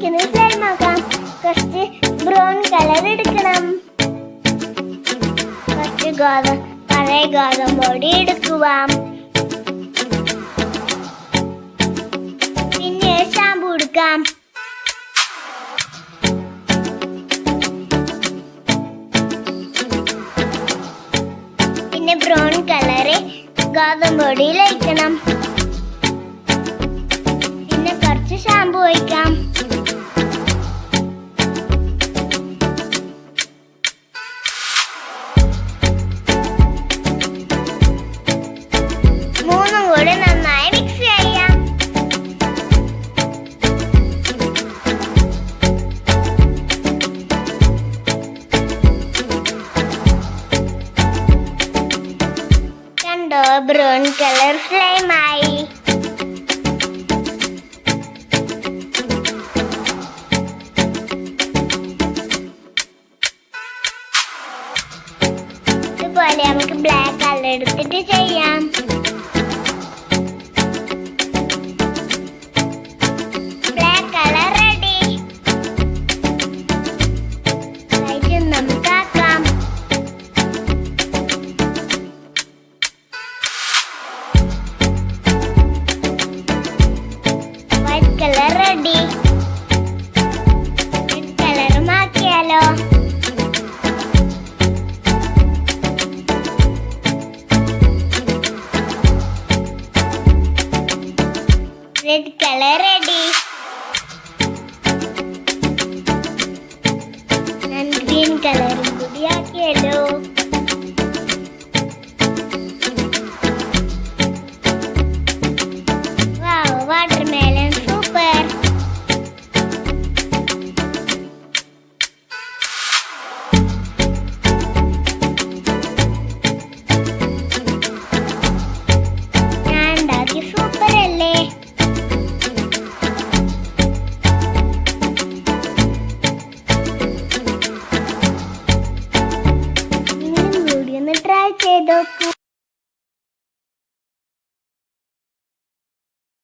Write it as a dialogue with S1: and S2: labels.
S1: നമുക്കിത് സ്ലൈം ആക്കാം. കുറച്ച് ബ്രൗൺ കളർ എടുക്കണം. കുറച്ച് പഴയ ഗോതമ്പൊടി എടുക്കുക. പിന്നെ ഷാമ്പു എടുക്കാം. പിന്നെ ബ്രൗൺ കളറ് ഗോതമ്പൊടിയിൽ ഒഴിക്കണം. പിന്നെ കുറച്ച് ഷാമ്പു ഒഴിക്കാം. മൂന്നും കൂടി നന്നായി മിക്സ് ചെയ്യാം. കണ്ടോ, ബ്രൗൺ കളർ സ്ലൈമായി. ഇതുപോലെ നമുക്ക് ബ്ലാക്ക് കളർ എടുത്തിട്ട് ചെയ്യാം. Black colour ready. നമുക്ക് ആക്കാം. White colour ready. റെഡ് കളറും ആക്കിയാലോ. Red colour ready. ഞാൻ ഗ്രീൻ കളറും കൂടി ആക്കിയല്ലോ. വാവ്, വാട്ടർമെലൺ സൂപ്പർ. ഞാൻ ഉണ്ടാക്കി സൂപ്പർ അല്ലേ. ട്രൈ ചെയ്ത് നോക്കൂ.